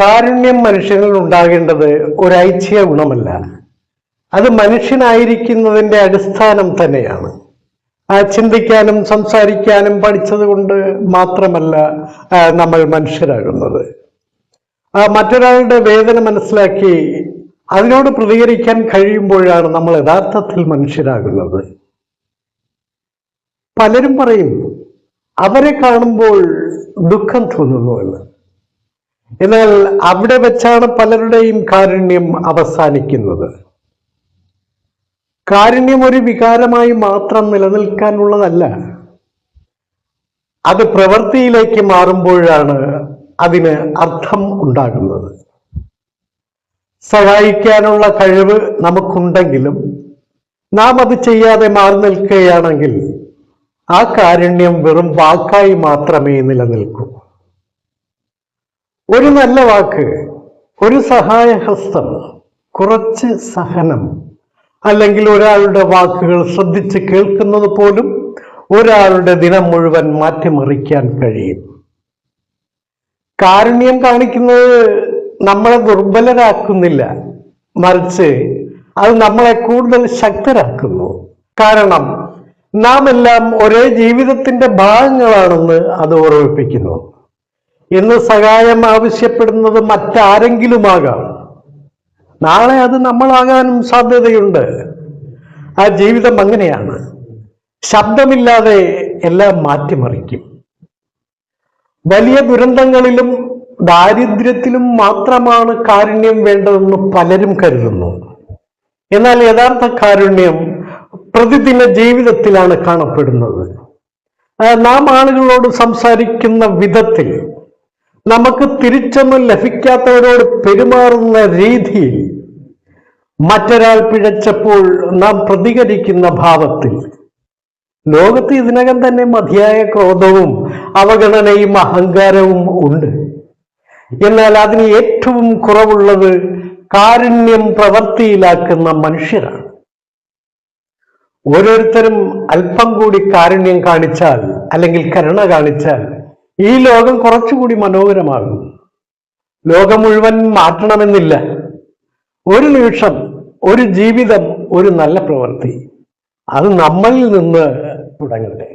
കാരുണ്യം മനുഷ്യനിൽ ഉണ്ടാകേണ്ടത് ഒരൈച്ഛിക ഗുണമല്ല, അത് മനുഷ്യനായിരിക്കുന്നതിൻ്റെ അടിസ്ഥാനം തന്നെയാണ്. ചിന്തിക്കാനും സംസാരിക്കാനും പഠിച്ചത് കൊണ്ട് മാത്രമല്ല നമ്മൾ മനുഷ്യരാകുന്നത്. മറ്റൊരാളുടെ വേദന മനസ്സിലാക്കി അതിനോട് പ്രതികരിക്കാൻ കഴിയുമ്പോഴാണ് നമ്മൾ യഥാർത്ഥത്തിൽ മനുഷ്യരാകുന്നത്. പലരും പറയും അവരെ കാണുമ്പോൾ ദുഃഖം തോന്നുന്നു എന്ന്. എന്നാൽ അവിടെ വെച്ചാണ് പലരുടെയും കാരുണ്യം അവസാനിക്കുന്നത്. കാരുണ്യം ഒരു വികാരമായി മാത്രം നിലനിൽക്കാനുള്ളതല്ല, അത് പ്രവൃത്തിയിലേക്ക് മാറുമ്പോഴാണ് അതിന് അർത്ഥം ഉണ്ടാകുന്നത്. സഹായിക്കാനുള്ള കഴിവ് നമുക്കുണ്ടെങ്കിലും നാം അത് ചെയ്യാതെ മാറി നിൽക്കുകയാണെങ്കിൽ ആ കാരുണ്യം വെറും വാക്കായി മാത്രമേ നിലനിൽക്കൂ. ഒരു നല്ല വാക്ക്, ഒരു സഹായഹസ്തം, കുറച്ച് സഹനം, അല്ലെങ്കിൽ ഒരാളുടെ വാക്കുകൾ ശ്രദ്ധിച്ച് കേൾക്കുന്നത് പോലും ഒരാളുടെ ദിനം മുഴുവൻ മാറ്റിമറിക്കാൻ കഴിയും. കാരുണ്യം കാണിക്കുന്നത് നമ്മളെ ദുർബലരാക്കുന്നില്ല, മറിച്ച് അത് നമ്മളെ കൂടുതൽ ശക്തരാക്കുന്നു. കാരണം നാം എല്ലാം ഒരേ ജീവിതത്തിന്റെ ഭാഗങ്ങളാണെന്ന് അത് ഓർമ്മിപ്പിക്കുന്നു. ഇന്ന് സഹായം ആവശ്യപ്പെടുന്നത് മറ്റാരെങ്കിലുമാകാം, നാളെ അത് നമ്മളാകാനും സാധ്യതയുണ്ട്. ആ ജീവിതം അങ്ങനെയാണ്, ശബ്ദമില്ലാതെ എല്ലാം മാറ്റിമറിക്കും. വലിയ ദുരന്തങ്ങളിലും ദാരിദ്ര്യത്തിലും മാത്രമാണ് കാരുണ്യം വേണ്ടതെന്ന് പലരും കരുതുന്നു. എന്നാൽ യഥാർത്ഥ കാരുണ്യം പ്രതിദിന ജീവിതത്തിലാണ് കാണപ്പെടുന്നത്. നാം ആളുകളോട് സംസാരിക്കുന്ന വിധത്തിൽ, നമുക്ക് തിരിച്ചൊന്നും ലഭിക്കാത്തവരോട് പെരുമാറുന്ന രീതിയിൽ, മറ്റൊരാൾ പിഴച്ചപ്പോൾ നാം പ്രതികരിക്കുന്ന ഭാവത്തിൽ. ലോകത്ത് ഇതിനകം തന്നെ മതിയായ ക്രോധവും അവഗണനയും അഹങ്കാരവും ഉണ്ട്. എന്നാൽ അതിന് ഏറ്റവും കുറവുള്ളത് കാരുണ്യം പ്രവൃത്തിയിലാക്കുന്ന മനുഷ്യരാണ്. ഓരോരുത്തരും അല്പം കൂടി കാരുണ്യം കാണിച്ചാൽ, അല്ലെങ്കിൽ കരുണ കാണിച്ചാൽ, ഈ ലോകം കുറച്ചുകൂടി മനോഹരമാകും. ലോകം മുഴുവൻ മാറ്റണമെന്നില്ല. ഒരു നിമിഷം, ഒരു ജീവിതം, ഒരു നല്ല പ്രവൃത്തി, അത് നമ്മളിൽ നിന്ന് തുടങ്ങട്ടെ.